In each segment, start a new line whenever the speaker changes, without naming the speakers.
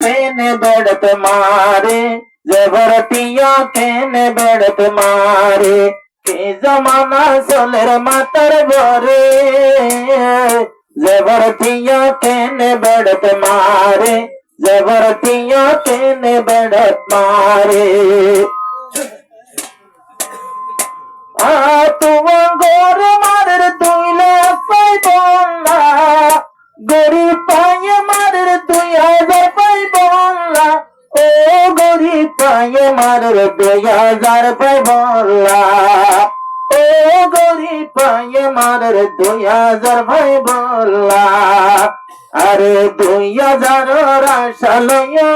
केने बेड़त मारे जबरतिया केने बेड़त मारे के जमाना सोलर मातर बोरे जबरतिया केने बेड़त मारे जबरतिया केने बेड़त मारे तुम गोर मार तुइले पाई बोला गोरी पाए मार 2000 पाई बोला ओ गोरी पाए मार 2000 पाई बोला ओ गोरी पाए मार 2000 पाई बोला अरे 2000 राशालया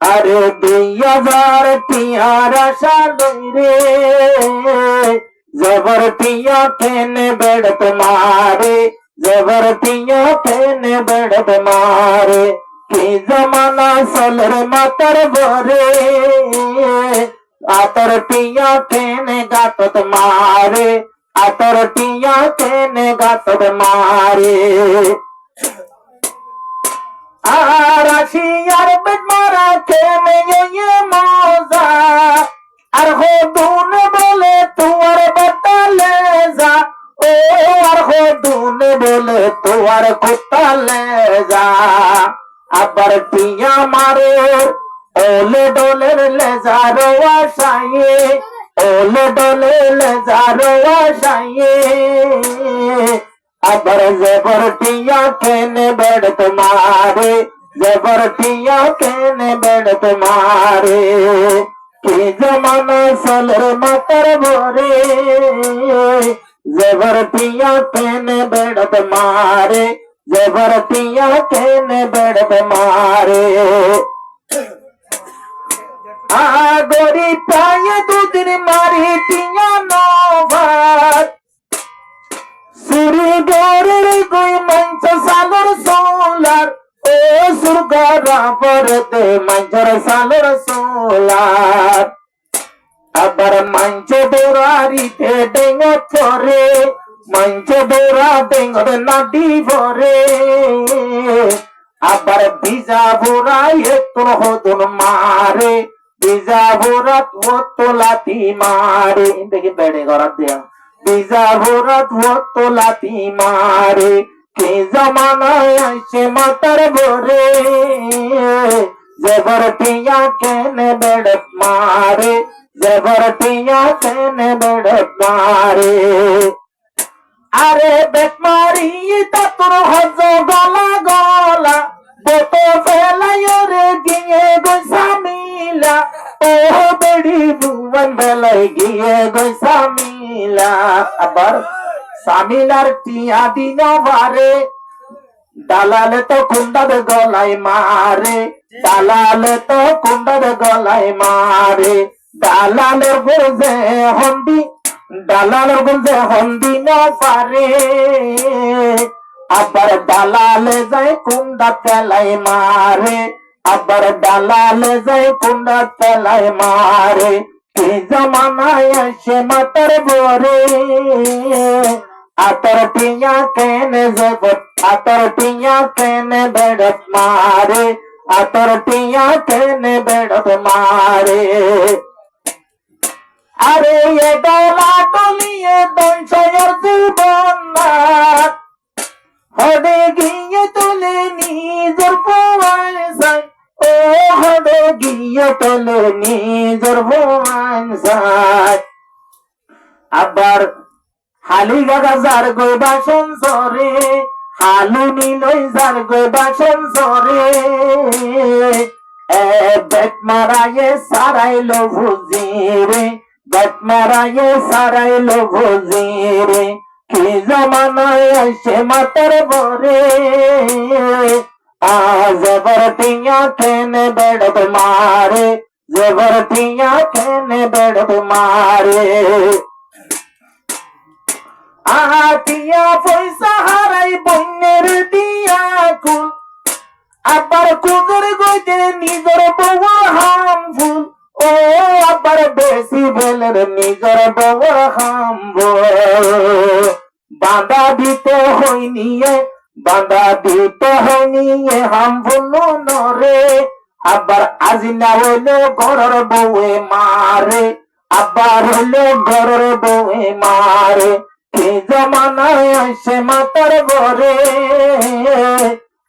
अरे 2000 टियारा शालय रे जबरतिया केने बेड़त मारे जबरतिया केने बेड़त मारे की जमाना सोलर मातर बोरे आतरतिया केने गातत मारे आतरतिया केने गातत मारे राशियार बेट मारा केने ये मौजा আর হো দুনে বলে তোমার বাতালে যা ও আর হো দুনে বলে তোমার কোতালে যা আবার টিয়া মারে ওলে ডলে লে যা রোয়া শায়ে ওলে ডলে লে যা রোয়া শায়ে আবার জবর টিয়া কেনে বেড় তোমারে জবর টিয়া কেনে বেড় তোমারে की जमाना सोलर मातर बोरे जबरतिया केने बेड़त मारे जबरतिया केने बेड़त मारे गोरी पाए 2 दिन मारी टिया नोभात सुरी गोरे कोई मंच सालर सोलार ओ सुरगारा परते मंचर सालर सोलार अबर मंच दोरारी ते डेंग फोरे मंच दोरा डेंग नाटी फोरे अबर बीजा बोरा ये तो हो तुम मारे बीजा बोरा तो लाती मारे देखिए बैठे गौरव दिया बीजा बोरा तो लाती मारे के जमाना ऐसे मातर बोरे जबरतिया केने बेड़त मारे जबरतिया केने बेड़त मारे अरे बेट मारी तोर हजो गला गला बोतो फेलायो रे गिए गोसामिला ओ बेड़ी भुवन बेलाई गिए गोसामिला अबर सामिलार टिया दिन बारे दालाले तो कुंडद गलाय मारे दालाले तो कुंडद गलाय मारे दालालेर गुलजे हंदी दालालेर गुलजे हंदी न पारे अबर दालाले जाय कुंडा तेलाय मारे अबर दालाले जाय कुंडा तेलाय मारे की जमाना ऐसे मातर बोरे आतरतिया केने जबत आतरतिया केने बेड़त मारे आतरतिया केने बेड़त मारे अरे ये डोला डोलिए दंशयर जीवना हडे गिये तुले निजर पुवांसा ओ हडे गिये तुले निजर पुवांसा अबर हाली गागा जार गई बासन सरे हालू नीलई जार गई बासन सरे ए बेट माराये साराई लो भुजीरे बेट माराये साराई लो भुजीरे की जमाना ऐसे मातर बोरे जबरतिया केने बेड़त मारे जबरतिया केने बेड़त मारे आतिया पैसा हाराई बन्नेर दिया कुल আবার কুজুর গইতে নিজর বউ হামফুল ও আবার বেশি বেলের নিজর বউ হামফুল বাঁধা দিতে হইনিয়ে হামফুল নরে আবার আজিনা হইলো ঘরের বউয়ে মারে, আবার হইলো ঘরের বউয়ে মারে। কি জমানায় আসে মাতার ঘরে,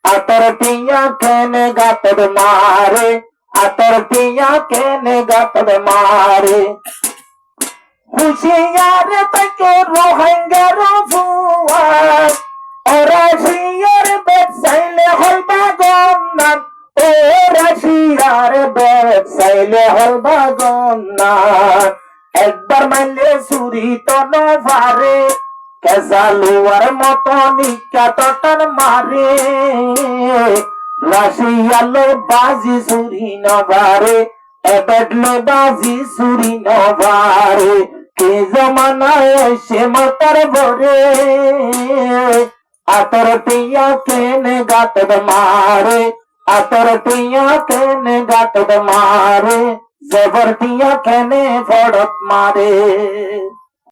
আতর টিয়া কেনে গাতর মারে, আতর টিয়া কেনে গাতর মারে। হুশিয়ার থেকে রোহিঙ্গার ফুয়ার, ওরা শিয়ার বেচাইলে হলবা গন্নান, ও রাশিয়ার বেচাইলে হলবা গন্নান। একবার মাইলে চুরি তো নভারে, কেসালুয়ার মতো নিকা তটার মারে। রাশিয়ালো বাজি চুরি নভারে, এবেডলে বাজি চুরি নভারে। কে জমানায় এসে মাতার ভরে, আতর টিয়া কেনে গাতর মারে, আতর টিয়া কেনে গাতর মারে, জবর টিয়া কেনে ফড়ত মারে।